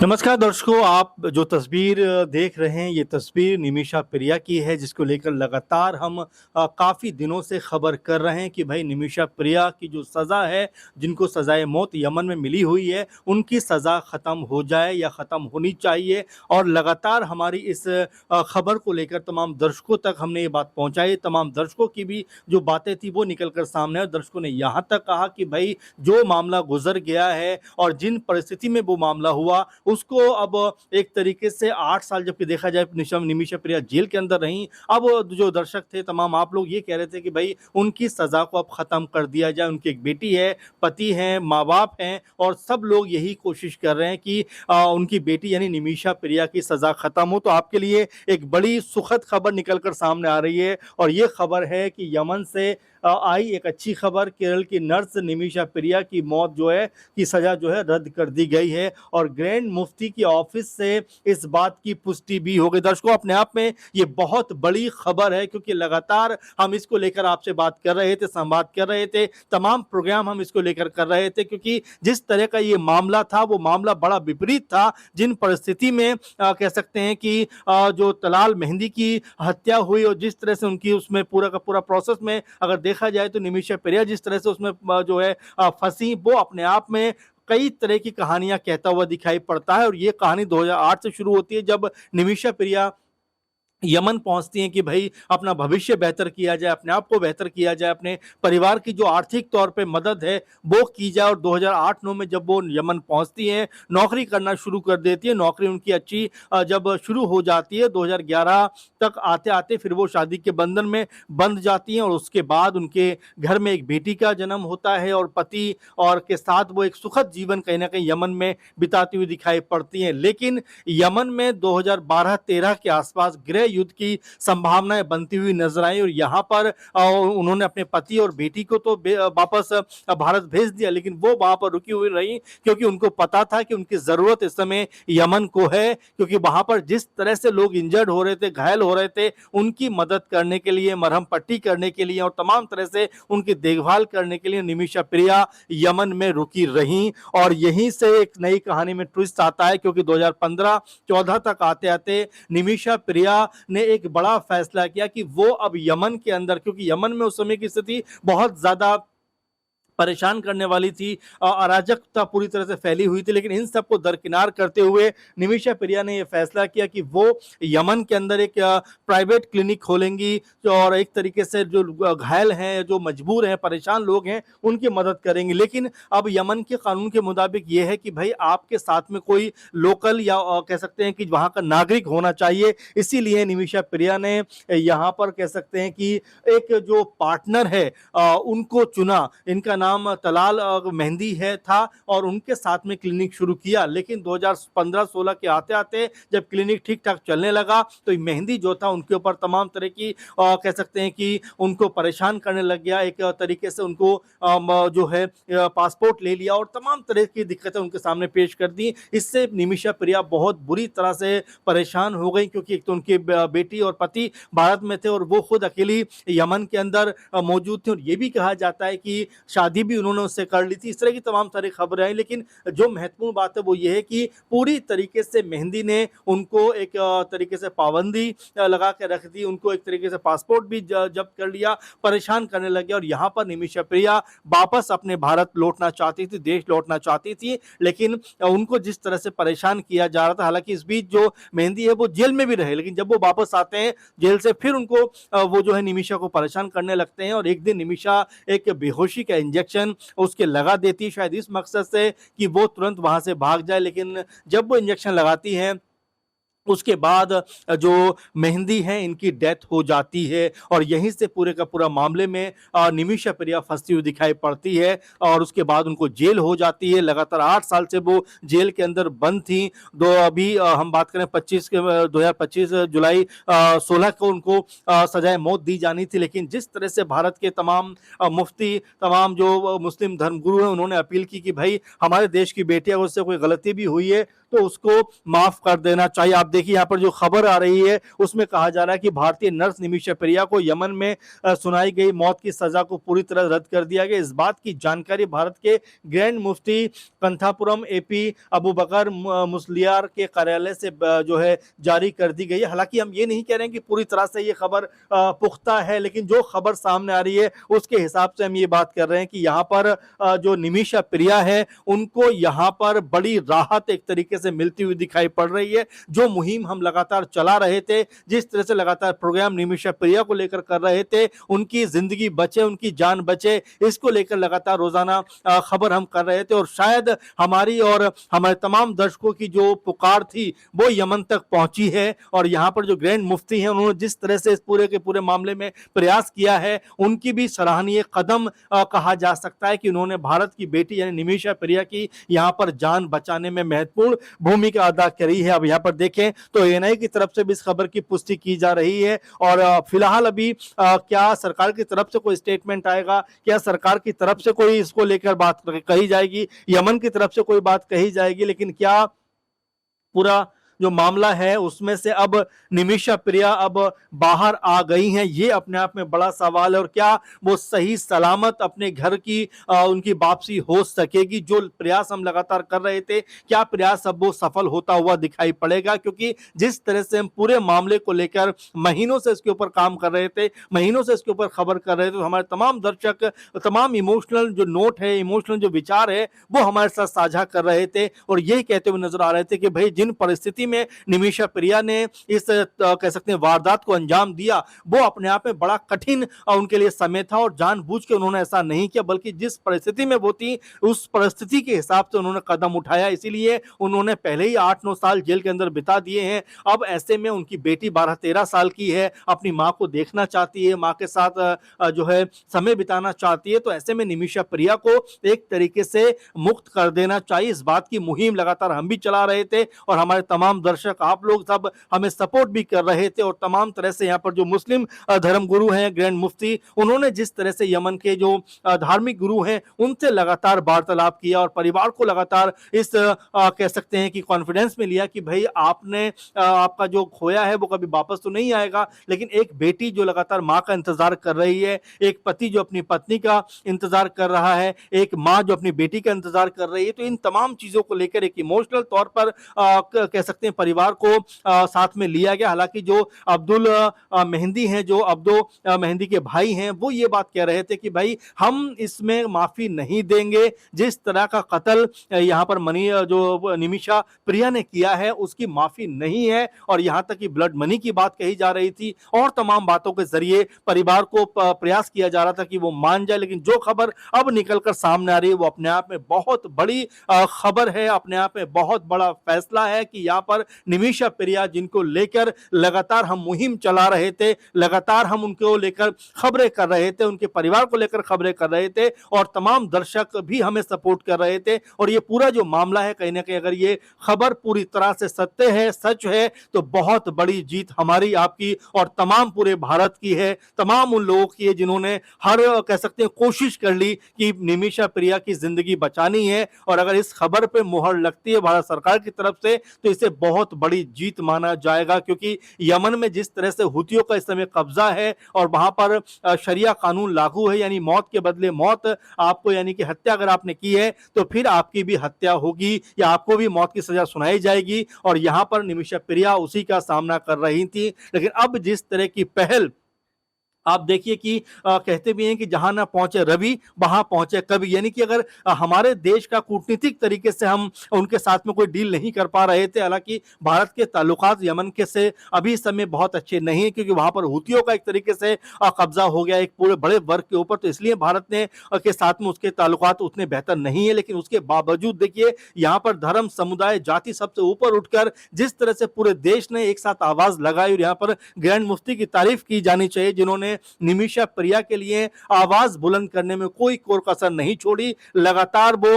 नमस्कार दर्शकों, आप जो तस्वीर देख रहे हैं ये तस्वीर निमिषा प्रिया की है, जिसको लेकर लगातार हम काफ़ी दिनों से खबर कर रहे हैं कि भाई निमिषा प्रिया की जो सज़ा है, जिनको सज़ाए मौत यमन में मिली हुई है, उनकी सज़ा ख़त्म हो जाए या ख़त्म होनी चाहिए। और लगातार हमारी इस खबर को लेकर तमाम दर्शकों तक हमने ये बात पहुँचाई। तमाम दर्शकों की भी जो बातें थी वो निकल कर सामने आई और दर्शकों ने यहाँ तक कहा कि भाई जो मामला गुजर गया है और जिन परिस्थिति में वो मामला हुआ उसको अब एक तरीके से 8 साल जबकि देखा जाए निमिषा प्रिया जेल के अंदर रहीं। अब जो दर्शक थे तमाम आप लोग ये कह रहे थे कि भाई उनकी सज़ा को अब ख़त्म कर दिया जाए। उनकी एक बेटी है, पति हैं, माँ-बाप हैं और सब लोग यही कोशिश कर रहे हैं कि उनकी बेटी यानी निमिषा प्रिया की सज़ा ख़त्म हो। तो आपके लिए एक बड़ी सुखद खबर निकल कर सामने आ रही है और ये खबर है कि यमन से आई एक अच्छी खबर। केरल की नर्स निमिषा प्रिया की मौत जो है की सज़ा जो है रद्द कर दी गई है और ग्रैंड मुफ्ती की ऑफिस से इस बात की पुष्टि भी हो गई। दर्शकों, अपने आप में ये बहुत बड़ी खबर है क्योंकि लगातार हम इसको लेकर आपसे बात कर रहे थे, संवाद कर रहे थे, तमाम प्रोग्राम हम इसको लेकर कर रहे थे क्योंकि जिस तरह का ये मामला था वो मामला बड़ा विपरीत था। जिन परिस्थिति में कह सकते हैं कि जो तलाल मेहंदी की हत्या हुई और जिस तरह से उनकी उसमें पूरा का पूरा प्रोसेस में अगर देखा जाए तो निमिषा प्रिया जिस तरह से उसमें जो है फंसी, वो अपने आप में कई तरह की कहानियां कहता हुआ दिखाई पड़ता है। और ये कहानी 2008 से शुरू होती है जब निमिषा प्रिया यमन पहुंचती हैं कि भाई अपना भविष्य बेहतर किया जाए, अपने आप को बेहतर किया जाए, अपने परिवार की जो आर्थिक तौर पे मदद है वो की जाए। और 2008-9 में जब वो यमन पहुंचती हैं, नौकरी करना शुरू कर देती है, नौकरी उनकी अच्छी जब शुरू हो जाती है 2011 तक आते-आते फिर वो शादी के बंधन में बंध जाती हैं और उसके बाद उनके घर में एक बेटी का जन्म होता है और पति और के साथ वो एक सुखद जीवन कहीं न कहीं यमन में बिताती हुई दिखाई पड़ती हैं। लेकिन यमन में 2012-13 के आसपास गृह युद्ध की संभावनाएं बनती हुई नजर आई और यहाँ पर उन्होंने अपने पति और बेटी को तो वापस भारत भेज दिया, लेकिन वो वहां पर रुकी हुई रही क्योंकि उनको पता था कि उनकी जरूरत इस समय यमन को है। क्योंकि वहां पर जिस तरह से लोग इंजर्ड हो रहे थे, घायल हो रहे थे, उनकी मदद करने के लिए, मरहम पट्टी करने के लिए और तमाम तरह से उनकी देखभाल करने के लिए निमिषा प्रिया यमन में रुकी रही। और यहीं से एक नई कहानी में ट्विस्ट आता है क्योंकि 2015-14 तक आते आते निमिषा प्रिया ने एक बड़ा फैसला किया कि वो अब यमन के अंदर, क्योंकि यमन में उस समय की स्थिति बहुत ज्यादा परेशान करने वाली थी, अराजकता पूरी तरह से फैली हुई थी, लेकिन इन सबको दरकिनार करते हुए निमिषा प्रिया ने यह फैसला किया कि वो यमन के अंदर एक प्राइवेट क्लिनिक खोलेंगी और एक तरीके से जो घायल हैं, जो मजबूर हैं, परेशान लोग हैं, उनकी मदद करेंगी। लेकिन अब यमन के कानून के मुताबिक ये है कि भाई आपके साथ में कोई लोकल या कह सकते हैं कि वहाँ का नागरिक होना चाहिए। इसीलिए निमिषा प्रिया ने यहाँ पर कह सकते हैं कि एक जो पार्टनर है उनको चुना। इनका नाम तलाल मेहंदी है था और उनके साथ में क्लिनिक शुरू किया। लेकिन 2015-16 के आते आते जब क्लिनिक ठीक ठाक चलने लगा तो मेहंदी जो था उनके ऊपर तमाम तरह की कह सकते हैं कि उनको परेशान करने लग गया। एक तरीके से उनको जो है पासपोर्ट ले लिया और तमाम तरह की दिक्कतें उनके सामने पेश कर दी। इससे निमिषा प्रिया बहुत बुरी तरह से परेशान हो गई क्योंकि एक तो उनकी बेटी और पति भारत में थे और वो खुद अकेली यमन के अंदर मौजूद थे। और ये भी कहा जाता है कि शादी भी उन्होंने उससे कर ली थी। इस तरह की तमाम सारी खबरें आई, लेकिन जो महत्वपूर्ण बात है वो ये है कि पूरी तरीके से मेहंदी ने उनको एक तरीके से पाबंदी लगा के रख दी, उनको एक तरीके से पासपोर्ट भी जब्त कर लिया, परेशान करने लगे। और यहाँ पर निमिषा प्रिया वापस अपने भारत लौटना चाहती थी, देश लौटना चाहती थी, लेकिन उनको जिस तरह से परेशान किया जा रहा था, हालांकि इस बीच जो मेहंदी है वो जेल में भी रहे, लेकिन जब वो वापस आते हैं जेल से फिर उनको वो जो है निमिषा को परेशान करने लगते हैं। और एक दिन निमिषा एक बेहोशी का इंजेक्शन उसके लगा देती है, शायद इस मकसद से कि वो तुरंत वहां से भाग जाए। लेकिन जब वो इंजेक्शन लगाती है उसके बाद जो मेहंदी है इनकी डेथ हो जाती है और यहीं से पूरे का पूरा मामले में निमिषा प्रिया फंसती हुई दिखाई पड़ती है और उसके बाद उनको जेल हो जाती है। लगातार 8 साल से वो जेल के अंदर बंद थी। अभी हम बात करें 2025 जुलाई 16 को उनको सजाए मौत दी जानी थी, लेकिन जिस तरह से भारत के तमाम मुफ्ती, तमाम जो मुस्लिम धर्मगुरु हैं, उन्होंने अपील की कि भाई हमारे देश की बेटियां, उससे कोई गलती भी हुई है तो उसको माफ कर देना चाहिए। आप देखिए यहाँ पर जो खबर आ रही है उसमें कहा जा रहा है कि भारतीय नर्स निमिषा प्रिया को यमन में सुनाई गई मौत की सजा को पूरी तरह रद्द कर दिया गया। इस बात की जानकारी भारत के ग्रैंड मुफ्ती कंथापुरम एपी अबू बकर मुसलियार के कार्यालय से जो है जारी कर दी गई है। हालांकि हम ये नहीं कह रहे हैं कि पूरी तरह से ये खबर पुख्ता है, लेकिन जो खबर सामने आ रही है उसके हिसाब से हम ये बात कर रहे हैं कि यहाँ पर जो निमिषा प्रिया है उनको यहाँ पर बड़ी राहत एक तरीके से मिलती हुई दिखाई पड़ रही है। जो मुहिम हम लगातार चला रहे थे, जिस तरह से लगातार प्रोग्राम निमिषा प्रिया को लेकर कर रहे थे, उनकी जिंदगी बचे, उनकी जान बचे, इसको लेकर लगातार रोजाना खबर हम कर रहे थे और शायद हमारी और हमारे तमाम दर्शकों की जो पुकार थी वो यमन तक पहुंची है। और यहाँ पर जो ग्रैंड मुफ्ती हैं उन्होंने जिस तरह से इस पूरे के पूरे मामले में प्रयास किया है, उनकी भी सराहनीय कदम कहा जा सकता है कि उन्होंने भारत की बेटी यानी निमिषा प्रिया की यहाँ पर जान बचाने में महत्वपूर्ण भूमिका अदा करी है। अब यहाँ पर देखें तो एएनआई की तरफ से भी इस खबर की पुष्टि की जा रही है और फिलहाल अभी क्या सरकार की तरफ से कोई स्टेटमेंट आएगा, क्या सरकार की तरफ से कोई इसको लेकर बात कही जाएगी, यमन की तरफ से कोई बात कही जाएगी, लेकिन क्या पूरा जो मामला है उसमें से अब निमिषा प्रिया अब बाहर आ गई हैं, ये अपने आप में बड़ा सवाल है। और क्या वो सही सलामत अपने घर की उनकी वापसी हो सकेगी? जो प्रयास हम लगातार कर रहे थे, क्या प्रयास अब वो सफल होता हुआ दिखाई पड़ेगा? क्योंकि जिस तरह से हम पूरे मामले को लेकर महीनों से इसके ऊपर काम कर रहे थे, महीनों से इसके ऊपर खबर कर रहे थे, तो हमारे तमाम दर्शक तमाम इमोशनल जो नोट है, इमोशनल जो विचार है, वो हमारे साथ साझा कर रहे थे और यही कहते हुए नजर आ रहे थे कि भाई जिन परिस्थिति में निमिषा प्रिया ने इस कह सकते हैं वारदात को अंजाम दिया, वो अपने आप में बड़ा कठिन उनके लिए समय था और जानबूझ के उन्होंने ऐसा नहीं किया, बल्कि जिस परिस्थिति में वो थी उस परिस्थिति के हिसाब से उन्होंने कदम उठाया। इसीलिए उन्होंने पहले ही 8-9 साल जेल के अंदर बिता दिए हैं। अब ऐसे में उनकी बेटी 12-13 साल की है, अपनी माँ को देखना चाहती है, माँ के साथ जो है समय बिताना चाहती है, तो ऐसे में निमिषा प्रिया को एक तरीके से मुक्त कर देना चाहिए। इस बात की मुहिम लगातार हम भी चला रहे थे और हमारे तमाम दर्शक, आप लोग सब हमें सपोर्ट भी कर रहे थे और तमाम तरह से यहाँ पर जो मुस्लिम धर्म गुरु हैं ग्रैंड मुफ्ती, उन्होंने जिस तरह से यमन के जो धार्मिक गुरु हैं उनसे लगातार वार्तालाप किया और परिवार को लगातार इस कह सकते हैं कि कॉन्फिडेंस में लिया कि भाई आपने आपका जो खोया है वो कभी वापस तो नहीं आएगा, लेकिन एक बेटी जो लगातार माँ का इंतजार कर रही है, एक पति जो अपनी पत्नी का इंतजार कर रहा है, एक माँ जो अपनी बेटी का इंतजार कर रही है, तो इन तमाम चीजों को लेकर एक इमोशनल तौर पर कह सकते हैं परिवार को साथ में लिया गया। हालांकि जो अब्दुल मेहंदी हैं, जो अब्दो मेहंदी के भाई हैं, वो ये बात कह रहे थे कि भाई हम इसमें माफी नहीं देंगे, जिस तरह का कत्ल यहाँ पर जो निमिषा प्रिया ने किया है उसकी माफी नहीं है। और यहाँ तक कि ब्लड मनी की बात कही जा रही थी और तमाम बातों के जरिए परिवार को प्रयास किया जा रहा था कि वो मान जाए, लेकिन जो खबर अब निकलकर सामने आ रही है वो अपने आप में बहुत बड़ी खबर है, अपने आप में बहुत बड़ा फैसला है कि यहाँ पर निमिषा प्रिया जिनको लेकर लगातार हम मुहिम चला रहे थे, लगातार हम उनको लेकर खबरें कर रहे थे, उनके परिवार को लेकर खबरें कर रहे थे और तमाम दर्शक भी हमें सपोर्ट कर रहे थे। और ये पूरा जो मामला है कहीं ना कहीं अगर ये खबर पूरी तरह से सत्य है, सच है, तो बहुत बड़ी जीत हमारी, आपकी और तमाम पूरे भारत की है, तमाम उन लोगों की है जिन्होंने हर कह सकते हैं कोशिश कर ली कि निमिषा प्रिया की जिंदगी बचानी है। और अगर इस खबर पे मुहर लगती है भारत सरकार की तरफ से तो इसे बहुत बड़ी जीत माना जाएगा, क्योंकि यमन में जिस तरह से हुतियों का इस समय कब्जा है और वहां पर शरिया कानून लागू है, यानी मौत के बदले मौत, आपको यानी कि हत्या अगर आपने की है तो फिर आपकी भी हत्या होगी या आपको भी मौत की सजा सुनाई जाएगी। और यहां पर निमिषा प्रिया उसी का सामना कर रही थी। लेकिन अब जिस तरह की पहल आप देखिए कि कहते भी हैं कि जहां ना पहुंचे रवि वहां पहुंचे कवि, यानी कि अगर हमारे देश का कूटनीतिक तरीके से हम उनके साथ में कोई डील नहीं कर पा रहे थे, हालांकि भारत के ताल्लुकात यमन के से अभी समय बहुत अच्छे नहीं है क्योंकि वहां पर हुतियों का एक तरीके से कब्जा हो गया एक पूरे बड़े वर्ग के ऊपर, तो इसलिए भारत ने के साथ में उसके ताल्लुकात उतने बेहतर नहीं है। लेकिन उसके बावजूद देखिए यहाँ पर धर्म, समुदाय, जाति सबसे ऊपर उठकर जिस तरह से पूरे देश ने एक साथ आवाज लगाई और यहाँ पर ग्रैंड मुफ्ती की तारीफ की जानी चाहिए जिन्होंने में निमिषा प्रिया के लिए आवाज बुलंद करने में कोई कोर कसर नहीं छोड़ी। लगातार वो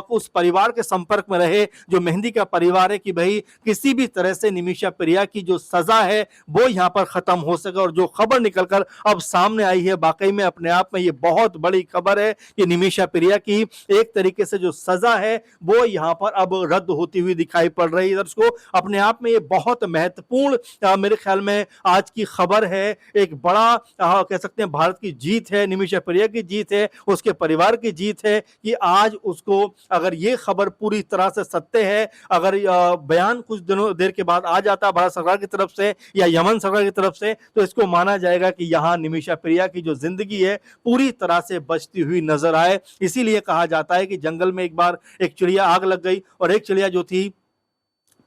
उस परिवार के संपर्क में रहे जो मेहंदी का परिवार है कि भाई किसी भी तरह से निमिषा प्रिया की जो सजा है वो यहाँ पर खत्म हो सके। और जो खबर निकलकर अब सामने आई है वाकई में अपने आप में ये बहुत बड़ी खबर है कि निमिषा प्रिया की एक तरीके से जो सजा है वो यहाँ पर अब रद्द होती हुई दिखाई पड़ रही है। दर्शकों, अपने आप में ये बहुत महत्वपूर्ण मेरे ख्याल में आज की खबर है। एक बड़ा कह सकते हैं भारत की जीत है, निमिषा प्रिया की जीत है, उसके परिवार की जीत है कि आज उसको अगर ये खबर पूरी तरह से सत्य है, अगर बयान कुछ दिनों देर के बाद आ जाता भारत सरकार की तरफ से या यमन सरकार की तरफ से, तो इसको माना जाएगा कि यहाँ निमिषा प्रिया की जो जिंदगी है पूरी तरह से बचती हुई नजर आए। इसीलिए कहा जाता है कि जंगल में एक बार एक चिड़िया आग लग गई और एक चिड़िया जो थी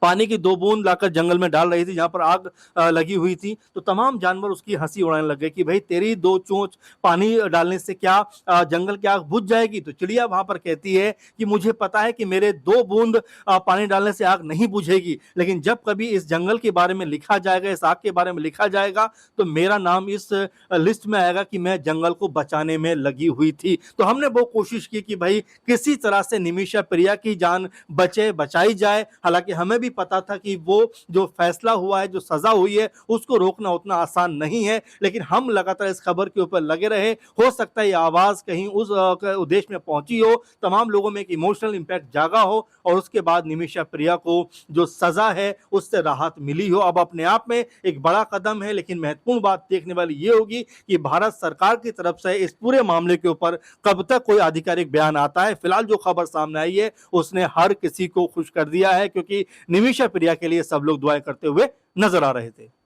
पानी की 2 बूंद लाकर जंगल में डाल रही थी जहां पर आग लगी हुई थी, तो तमाम जानवर उसकी हंसी उड़ाने लग गए कि भाई तेरी 2 चोंच पानी डालने से क्या जंगल की आग बुझ जाएगी। तो चिड़िया वहां पर कहती है कि मुझे पता है कि मेरे 2 बूंद पानी डालने से आग नहीं बुझेगी, लेकिन जब कभी इस जंगल के बारे में लिखा जाएगा, इस आग के बारे में लिखा जाएगा, तो मेरा नाम इस लिस्ट में आएगा कि मैं जंगल को बचाने में लगी हुई थी। तो हमने वो कोशिश की कि भाई किसी तरह से निमिषा प्रिया की जान बचाई जाए। हालांकि हमें भी पता था कि वो जो फैसला हुआ है, जो सजा हुई है, उसको रोकना उतना आसान नहीं है, लेकिन हम लगातार इस खबर के ऊपर लगे रहे। हो सकता है ये आवाज कहीं उस देश में पहुंची हो, तमाम लोगों में एक इमोशनल इंपैक्ट जागा हो और उसके बाद निमिषा प्रिया को जो सजा है उससे राहत मिली हो। अब अपने आप में एक बड़ा कदम है, लेकिन महत्वपूर्ण बात देखने वाली ये होगी कि भारत सरकार की तरफ से इस पूरे मामले के ऊपर कब तक कोई आधिकारिक बयान आता है। फिलहाल जो खबर सामने आई है उसने हर किसी को खुश कर दिया है, क्योंकि निमिषा प्रिया के लिए सब लोग दुआएं करते हुए नजर आ रहे थे।